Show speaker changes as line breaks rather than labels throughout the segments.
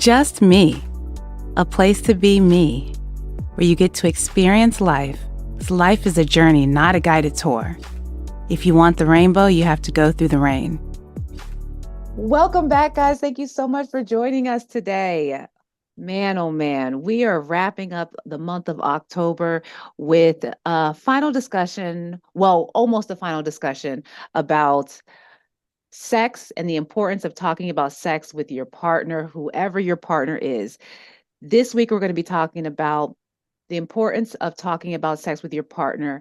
Just me, a place to be me, where you get to experience life. 'Cause life is a journey, not a guided tour. If you want the rainbow, you have to go through the rain.
Welcome back, guys. Thank you so much for joining us today. Man, oh man, we are wrapping up the month of October with a final discussion, well, almost a final discussion about sex and the importance of talking about sex with your partner, whoever your partner is. This week, we're going to be talking about the importance of talking about sex with your partner,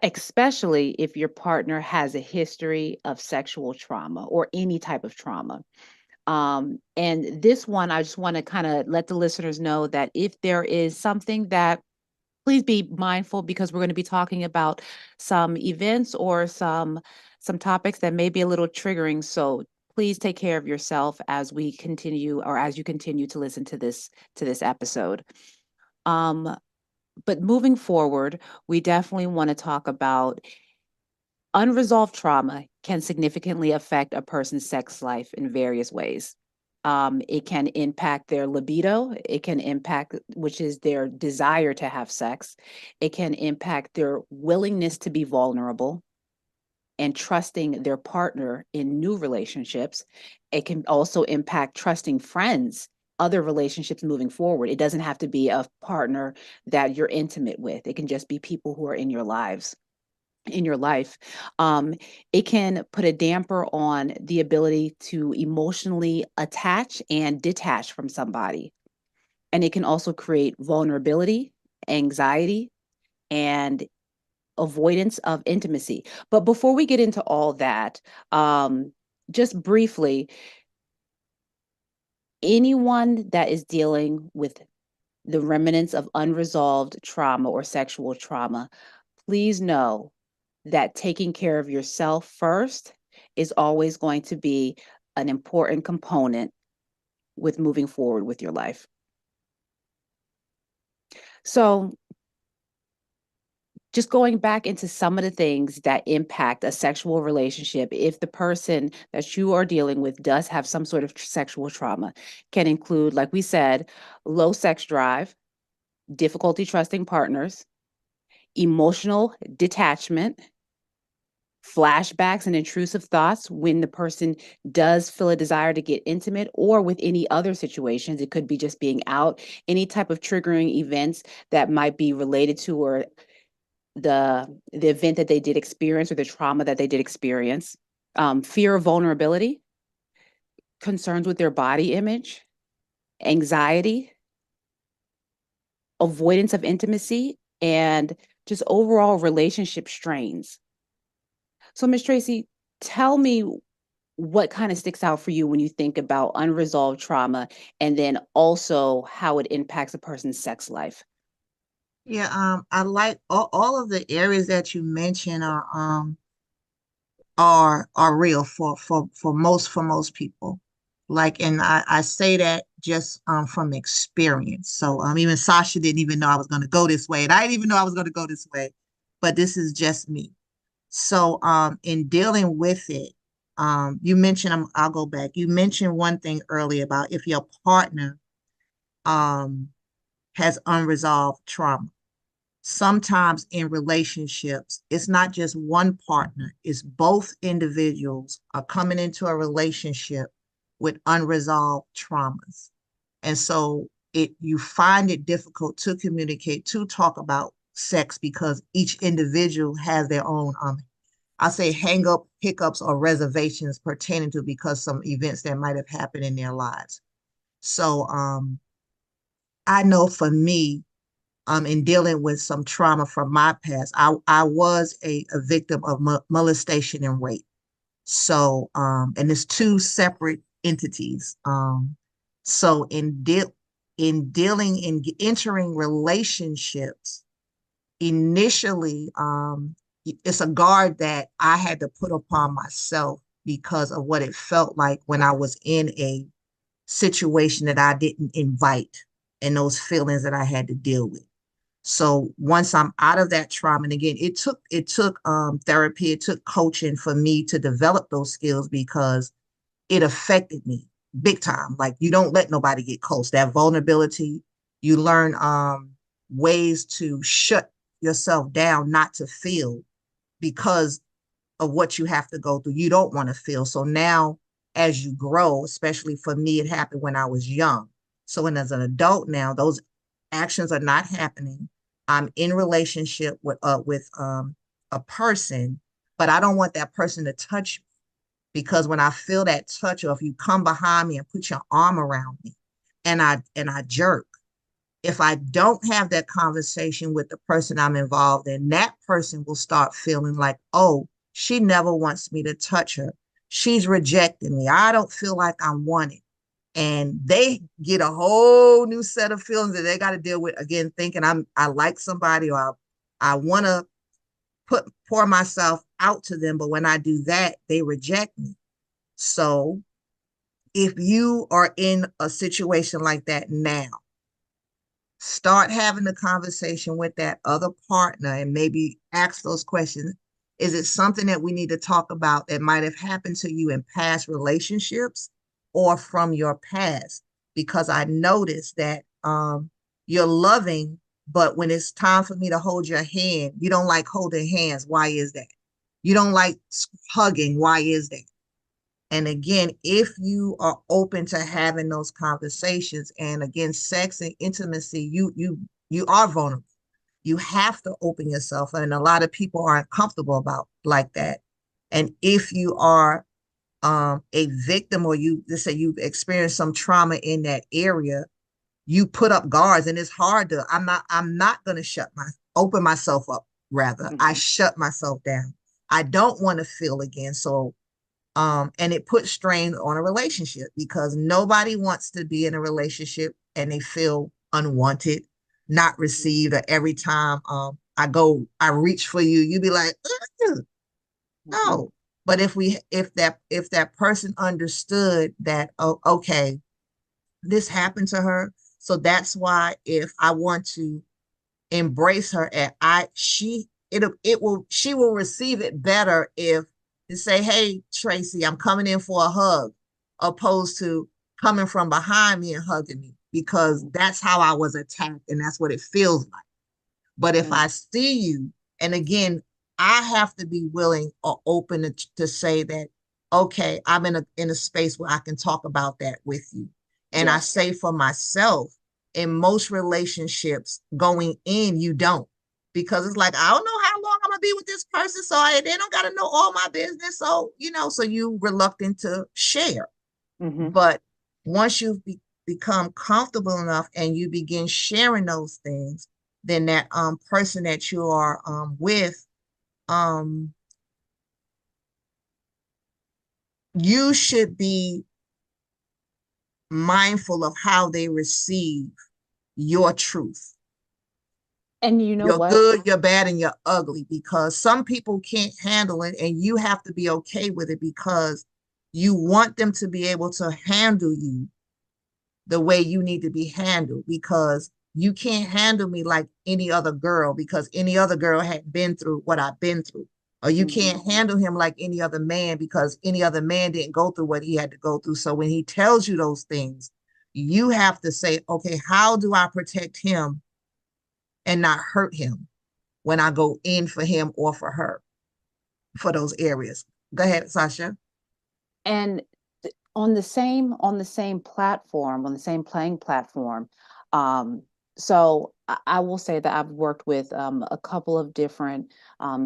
especially if your partner has a history of sexual trauma or any type of trauma. And this one, I just want to kind of let the listeners know that if there is something that, please be mindful because we're going to be talking about some events or some topics that may be a little triggering. So please take care of yourself as we continue or as you continue to listen to this episode. Um, but moving forward, we definitely want to talk about unresolved trauma can significantly affect a person's sex life in various ways. It can impact their libido. It can impact, which is their desire to have sex. It can impact their willingness to be vulnerable and trusting their partner in new relationships. It can also impact trusting friends, other relationships moving forward. It doesn't have to be a partner that you're intimate with. It can just be people who are in your lives in your life. um, it can put a damper on the ability to emotionally attach and detach from somebody. And it can also create vulnerability, anxiety, and avoidance of intimacy. But before we get into all that, just briefly, anyone that is dealing with the remnants of unresolved trauma or sexual trauma, please know that taking care of yourself first is always going to be an important component with moving forward with your life. So, just going back into some of the things that impact a sexual relationship, if the person that you are dealing with does have some sort of sexual trauma, can include, like we said, low sex drive, difficulty trusting partners, emotional detachment, flashbacks and intrusive thoughts when the person does feel a desire to get intimate, or with any other situations. It could be just being out, any type of triggering events that might be related to or the event that they did experience or the trauma that they did experience. Fear of vulnerability, concerns with their body image, anxiety, avoidance of intimacy, and just overall relationship strains. So, Miss Tracy, tell me what kind of sticks out for you when you think about unresolved trauma, and then also how it impacts a person's sex life.
Yeah, I like all of the areas that you mentioned are real for most people. Like, and I say that just from experience. So even Sasha didn't even know I was gonna go this way, and I didn't even know I was gonna go this way, but this is just me. So in dealing with it, you mentioned I'll go back. You mentioned one thing earlier about if your partner um has unresolved trauma. Sometimes in relationships, it's not just one partner, it's both individuals are coming into a relationship with unresolved traumas. And so you find it difficult to communicate, to talk about sex because each individual has their own I say hang up, hiccups, or reservations pertaining to because some events that might have happened in their lives. So I know for me, in dealing with some trauma from my past. I was a victim of molestation and rape. So, and it's two separate entities. So in dealing in entering relationships, initially, it's a guard that I had to put upon myself because of what it felt like when I was in a situation that I didn't invite and those feelings that I had to deal with. So once I'm out of that trauma, and again, it took therapy, it took coaching for me to develop those skills because it affected me. big time. Like you don't let nobody get close. That vulnerability, you learn ways to shut yourself down, not to feel because of what you have to go through. You don't want to feel. So now as you grow, especially for me, it happened when I was young. So when as an adult now, those actions are not happening. I'm in relationship with a person, but I don't want that person to touch me because when I feel that touch, or if you come behind me and put your arm around me and I jerk, if I don't have that conversation with the person I'm involved in, that person will start feeling like, oh, she never wants me to touch her. She's rejecting me. I don't feel like I'm wanted. And they get a whole new set of feelings that they got to deal with again, thinking I like somebody or I want to pour myself out to them. But when I do that, they reject me. So if you are in a situation like that now, start having a conversation with that other partner and maybe ask those questions. Is it something that we need to talk about that might have happened to you in past relationships or from your past? Because I noticed that you're loving, but when it's time for me to hold your hand, you don't like holding hands. Why is that? You don't like hugging. Why is that? And again, if you are open to having those conversations, and again, sex and intimacy, you are vulnerable. You have to open yourself, and a lot of people aren't comfortable about like that. And if you are a victim, or you just say you've experienced some trauma in that area, you put up guards, and it's hard to. I'm not going to open myself up. Rather, I
Mhm.
shut myself down. I don't want to feel again. So and it puts strain on a relationship because nobody wants to be in a relationship and they feel unwanted, not received, or every time I reach for you, you be like, "Ugh,
Mhm.
no." But if that person understood that, oh, okay, this happened to her, so that's why if I want to embrace her at I she it will she will receive it better if to say, hey Tracy, I'm coming in for a hug, opposed to coming from behind me and hugging me, because
Mhm.
that's how I was attacked and that's what it feels like. But if
Mhm.
I see you, and again, I have to be willing or open to say that, okay, I'm in a space where I can talk about that with you. And I
Yes.
say for myself, in most relationships going in, you don't. Because it's like, I don't know how long I'm gonna be with this person. So they don't gotta know all my business. So, so you reluctant to share.
Mhm.
But once you've become comfortable enough and you begin sharing those things, then that person that you are with, um, you should be mindful of how they receive your truth.
And you know
You're
what?
good, you're bad, and you're ugly, because some people can't handle it, and you have to be okay with it because you want them to be able to handle you the way you need to be handled, because you can't handle me like any other girl because any other girl had been through what I've been through. Or you
Mhm.
can't handle him like any other man because any other man didn't go through what he had to go through. So when he tells you those things, you have to say, okay, how do I protect him and not hurt him when I go in for him or for her for those areas? Go ahead, Sasha.
And on the same platform, on the same playing platform. Um, so I will say that I've worked with a couple of different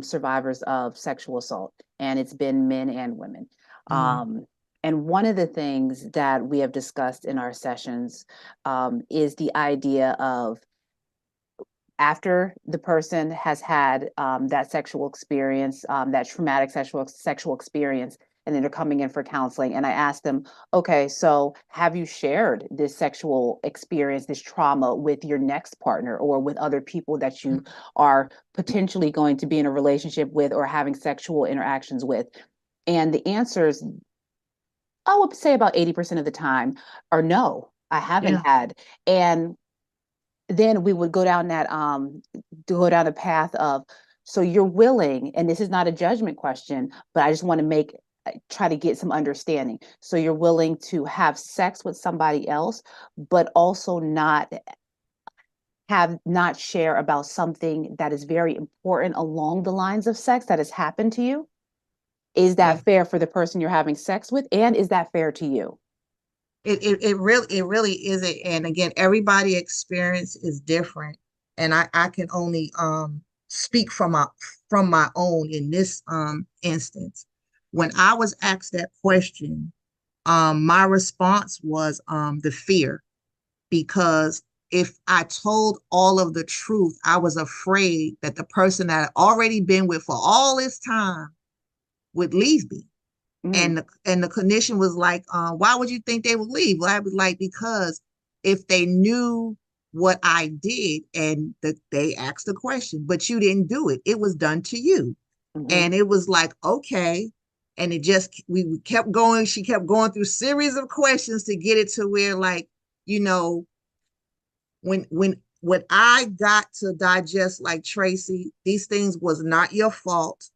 survivors of sexual assault, and it's been men and women.
Mm,
Um, and one of the things that we have discussed in our sessions is the idea of, after the person has had that sexual experience, that traumatic sexual experience, and then they're coming in for counseling. And I ask them, okay, so have you shared this sexual experience, this trauma, with your next partner or with other people that you are potentially going to be in a relationship with or having sexual interactions with? And the answers, I would say about 80% of the time, are no, I haven't
yeah.
had. And then we would go down that to go down the path of, so you're willing, and this is not a judgment question, but I just want to make try to get some understanding. So you're willing to have sex with somebody else, but also not share about something that is very important along the lines of sex that has happened to you. Is
Yeah.
that fair for the person you're having sex with? And is that fair to you?
It really is it. And again, everybody experience is different. And I can only speak from my own in this instance. When I was asked that question, my response was the fear, because if I told all of the truth, I was afraid that the person that I'd already been with for all this time would leave me.
Mm,
And the clinician was like, why would you think they would leave? Well, I was like, because if they knew what I did, and they asked the question, but you didn't do it, it was done to you.
mhm,
And it was like, okay. And we kept going. She kept going through series of questions to get it to where, like, you know, when I got to digest, like, Tracy, these things was not your fault.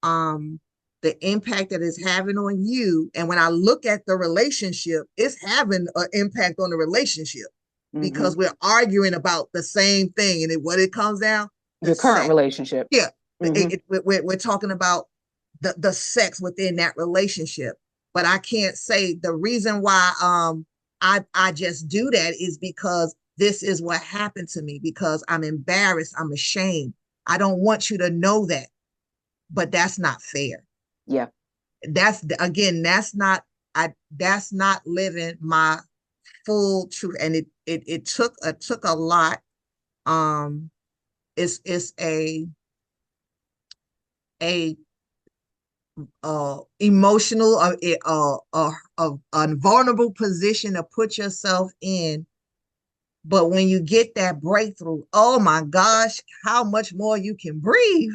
Um, the impact that it's having on you, and when I look at the relationship, it's having an impact on the relationship,
mhm.
because we're arguing about the same thing, and what it comes down, the
Your current
sex.
relationship.
Yeah,
Mhm,
we're talking about the sex within that relationship. But I can't say the reason why I just do that is because this is what happened to me, because I'm embarrassed, I'm ashamed. I don't want you to know that, but that's not fair.
yeah.
That's, again, that's not living my full truth. And it took a lot. um it's a emotional, a vulnerable position to put yourself in. But when you get that breakthrough, oh my gosh, how much more you can breathe.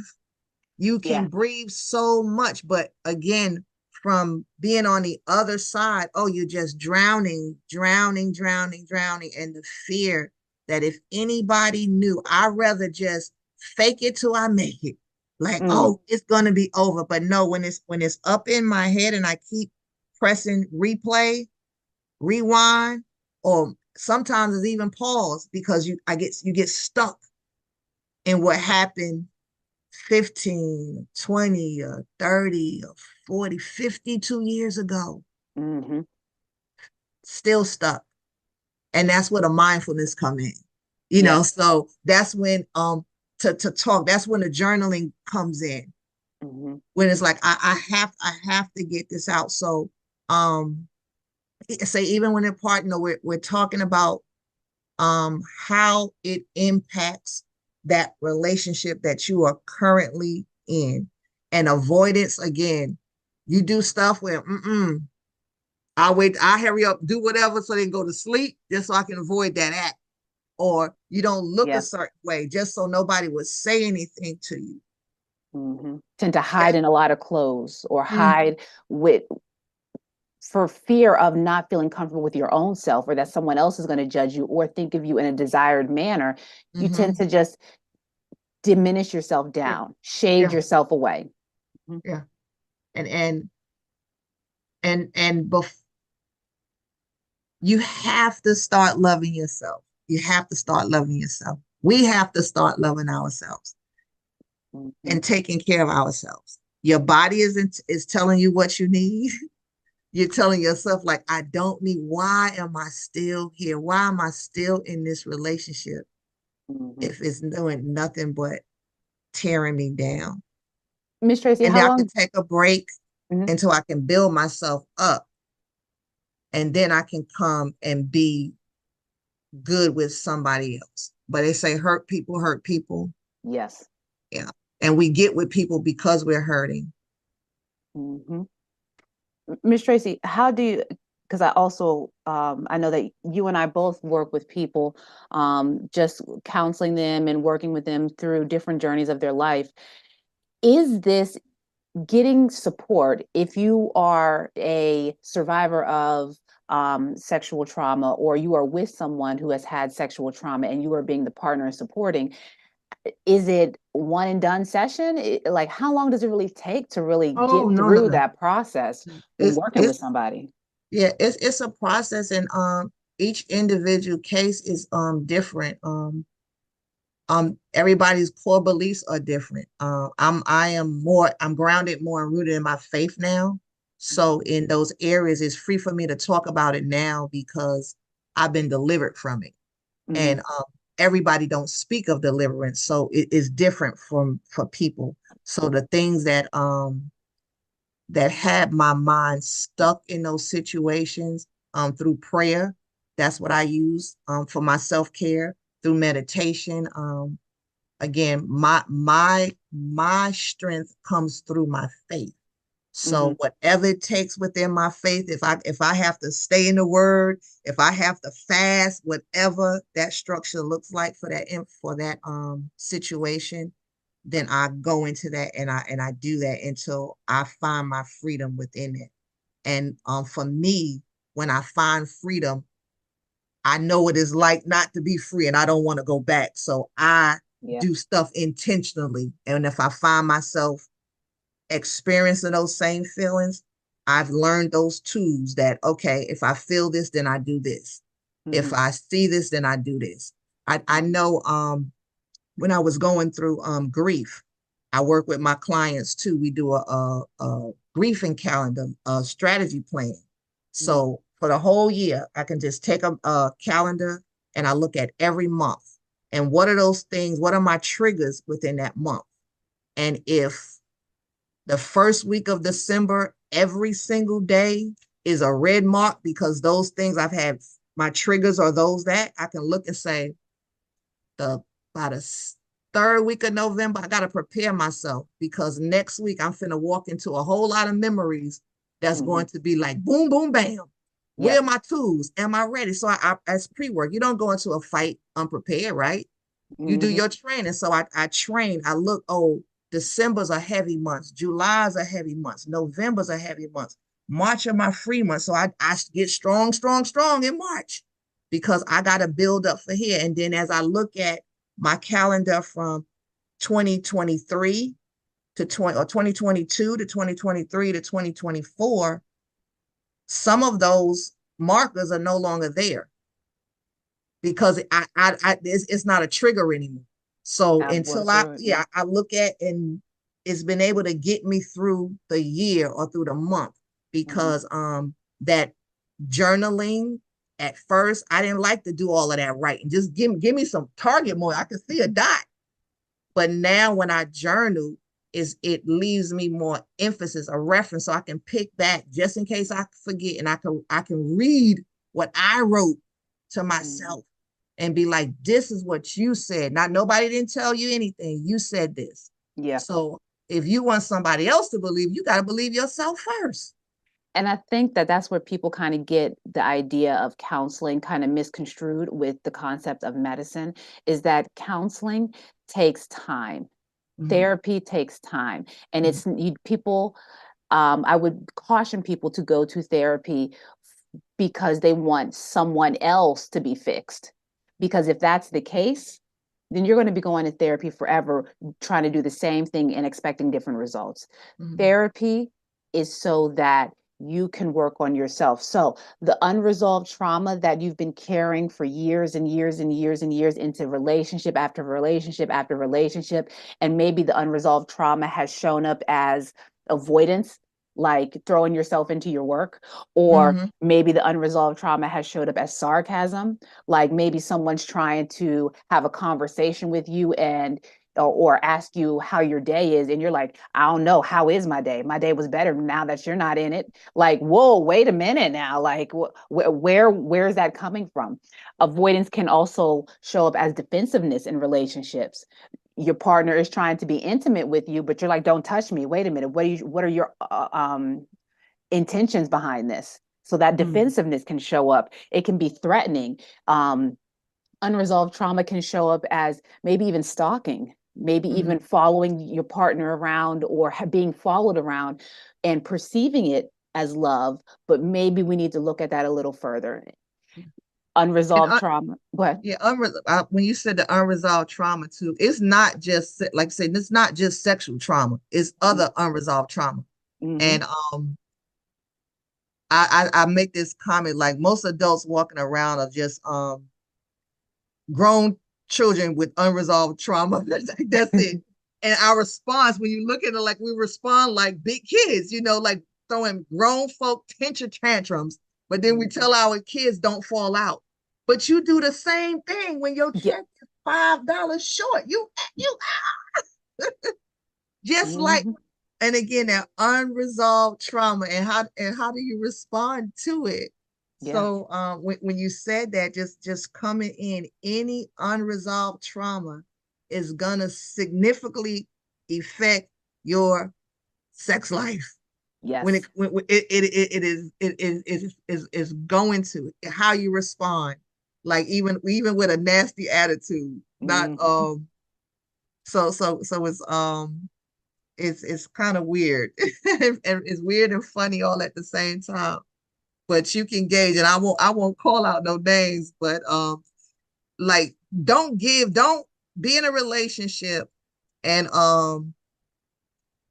You
Yeah.
can breathe so much. But again, from being on the other side, oh, you're just drowning, drowning, drowning, drowning. And the fear that if anybody knew, I'd rather just fake it till I make it. Like,
Mm,
oh, it's gonna be over. But no, when it's up in my head and I keep pressing replay, rewind, or sometimes it's even pause, because you get stuck in what happened 15, 20, or 30, or 40, 52 years ago,
mhm.
still stuck. And that's where the mindfulness come in.
Yeah.
So that's when to talk, that's when the journaling comes in.
Mhm.
When it's like, I have to get this out. So um say, even when we're talking about how it impacts that relationship that you are currently in. And avoidance, again, you do stuff where, I hurry up, do whatever so they can go to sleep, just so I can avoid that act. Or you don't look a
Yeah.
certain way just so nobody would say anything to you.
Tend to hide in a lot of clothes or
Mm,
hide with for fear of not feeling comfortable with your own self, or that someone else is going to judge you or think of you in a desired manner. You tend
mm-hmm.
to just diminish yourself
Yeah,
down, shade
yeah,
yourself away. Mhm.
yeah. And you have to start loving yourself. You have to start loving yourself. We have to start loving ourselves
Mhm.
and taking care of ourselves. Your body is telling you what you need. You're telling yourself, like, I don't need, why am I still here? Why am I still in this relationship
Mhm.
if it's doing nothing but tearing me down?
Miss Tracy,
And
how
then I can
long?
take a break
Mhm.
until I can build myself up. And then I can come and be good with somebody else. But they say hurt people hurt people.
Yes.
Yeah. And we get with people because we're hurting.
Mhm. Miss Tracy, how do you, because I also, I know that you and I both work with people, just counseling them and working with them through different journeys of their life. Is this getting support if you are a survivor of sexual trauma, or you are with someone who has had sexual trauma and you are being the partner and supporting? Is it one and done session? Like, how long does it really take to really
Oh,
get
no, no,
through
no.
that process when
It's
working with
it's
somebody?
yeah, it's a process, and each individual case is different. Everybody's core beliefs are different. I'm grounded more and rooted in my faith now. So in those areas, it's free for me to talk about it now because I've been delivered from it.
Mm-hmm.
And everybody don't speak of deliverance, so it is different from for people. So the things that had my mind stuck in those situations, through prayer, that's what I use for my self-care, through meditation. Again, my strength comes through my faith.
Mm-hmm.
So whatever it takes within my faith, if I have to stay in the word, if I have to fast, whatever that structure looks like for that situation, then I go into that, and I do that until I find my freedom within it. And for me, when I find freedom, I know what it's like not to be free, and I don't want to go back. So I
Yeah.
do stuff intentionally. And if I find myself experiencing those same feelings, I've learned those tools that, okay, if I feel this, then I do this. If
Mm-hmm.
I see this, then I do this. I know when I was going through grief, I work with my clients too. We do a grieving calendar, a strategy plan.
Mm-hmm.
So for the whole year, I can just take a calendar and I look at every month. And what are those things? What are my triggers within that month? And if the first week of December, every single day is a red mark because those things I've had, my triggers are those that I can look and say, the by the third week of November, I gotta prepare myself because next week I'm finna walk into a whole lot of memories that's
Mm-hmm.
going to be like boom, boom, bam. Where
Yep.
are my tools? Am I ready? So as pre-work, you don't go into a fight unprepared, right? You do
Mm-hmm.
your training. So I train. I look, oh, December's a heavy month. July's a heavy month. November's a heavy month. March are my free month. So I get strong, strong, strong in March because I got to build up for here. And then as I look at my calendar from 2023 to 2022 to 2023 to 2024, some of those markers are no longer there because it's not a trigger anymore. So
I've
until
worked through it. Yeah.
I look at, and it's been able to get me through the year or through the month
Mm-hmm.
because that journaling, at first I didn't like to do all of that writing. Just give me some target more. I can see a dot. But now when I journal, is it leaves me more emphasis, a reference, so I can pick back just in case I forget, and I can read what I wrote to
Mm-hmm.
myself and be like, this is what you said. Not nobody didn't tell you anything. You said this.
Yeah.
So if you want somebody else to believe, you got to believe yourself first.
And I think that that's where people kind of get the idea of counseling kind of misconstrued with the concept of medicine, is that counseling takes time.
Mhm,
Therapy takes time. And
mhm,
people, I would caution people to go to therapy because they want someone else to be fixed. Because if that's the case, then you're going to be going to therapy forever, trying to do the same thing and expecting different results.
mhm,
Therapy is so that you can work on yourself. So the unresolved trauma that you've been carrying for years and years and years and years into relationship after relationship after relationship, and maybe the unresolved trauma has shown up as avoidance, like throwing yourself into your work, or
mhm,
maybe the unresolved trauma has showed up as sarcasm, like maybe someone's trying to have a conversation with you and or ask you how your day is, and you're like, I don't know, how is my day? My day was better now that you're not in it. Like, whoa, wait a minute now. Like, where is that coming from? Avoidance can also show up as defensiveness in relationships. Your partner is trying to be intimate with you, but you're like, don't touch me. Wait a minute, what are your intentions behind this? So that
mhm,
defensiveness can show up. It can be threatening. um Unresolved trauma can show up as maybe even stalking, maybe
mhm.
even following your partner around, or being followed around and perceiving it as love. But maybe we need to look at that a little further.
And
Unresolved trauma. But
Yeah, when you said the unresolved trauma too, it's not just like I said, it's not just sexual trauma. It's other unresolved trauma.
mm-hmm.
And I make this comment like most adults walking around are just grown children with unresolved trauma. That's it. And our response, when you look at it, like we respond like big kids, like throwing grown folk tantrums, but then we tell our kids don't fall out. But you do the same thing when your
Yeah.
check is $5 short. You just like,
Mm-hmm.
and again, that unresolved trauma, and how do you respond to it?
Yeah.
So when you said that, just coming in, any unresolved trauma is gonna significantly affect your sex life. When
Yes.
it is going to how you respond, like even with a nasty attitude, not
Mm-hmm.
so it's kind of weird. And it's weird and funny all at the same time. But you can gauge, and I won't call out no names, but like don't be in a relationship and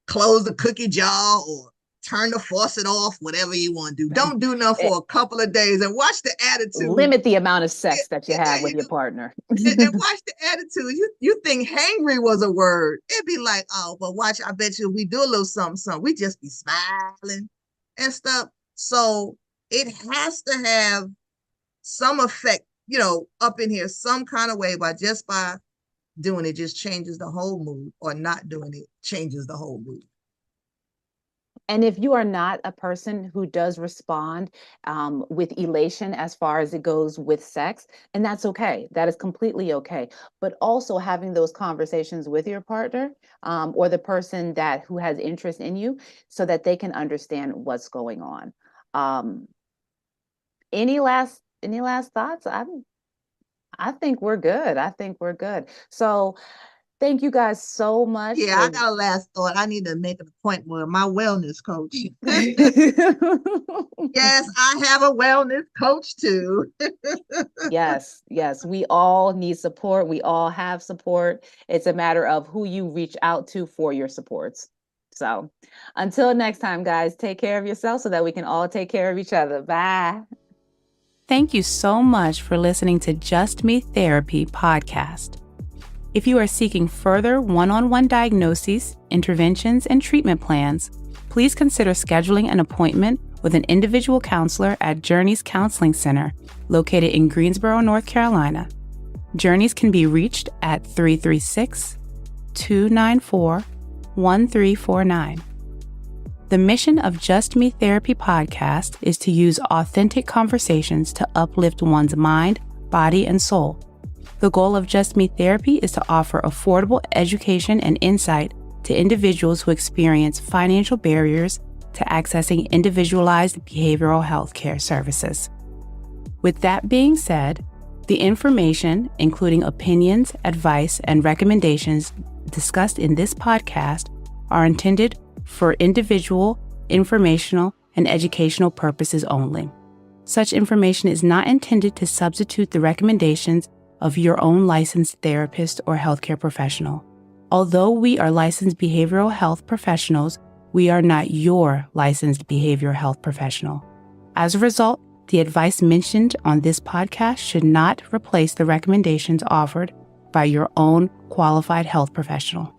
close the cookie jar or turn the faucet off, whatever you want to do. Don't do nothing for a couple of days and watch the attitude.
Limit the amount of sex that you
There
have with
you
your
go.
partner.
And watch the attitude. You think hangry was a word. It'd be like, oh, but watch, I bet you we do a little something, we just be smiling and stuff. So it has to have some effect, up in here, some kind of way, by doing it just changes the whole mood, or not doing it changes the whole mood.
And if you are not a person who does respond with elation as far as it goes with sex, and that's okay, that is completely okay. But also having those conversations with your partner or the person who has interest in you, so that they can understand what's going on. Um, any last thoughts? I think we're good. I think we're good. So thank you guys so much
Yeah, I
for.
got a last thought. I need to make an appointment with my wellness coach. Yes, I have a wellness coach too.
Yes, yes. We all need support. We all have support. It's a matter of who you reach out to for your supports. So until next time, guys, take care of yourself so that we can all take care of each other. Bye.
Thank you so much for listening to Just Me Therapy podcast. If you are seeking further one-on-one diagnoses, interventions, and treatment plans, please consider scheduling an appointment with an individual counselor at Journeys Counseling Center, located in Greensboro, North Carolina. Journeys can be reached at 336-294-1349. The mission of Just Me Therapy podcast is to use authentic conversations to uplift one's mind, body, and soul. The goal of Just Me Therapy is to offer affordable education and insight to individuals who experience financial barriers to accessing individualized behavioral health care services. With that being said, the information, including opinions, advice, and recommendations discussed in this podcast, are intended for individual, informational, and educational purposes only. Such information is not intended to substitute the recommendations of your own licensed therapist or healthcare professional. Although we are licensed behavioral health professionals, we are not your licensed behavioral health professional. As a result, the advice mentioned on this podcast should not replace the recommendations offered by your own qualified health professional.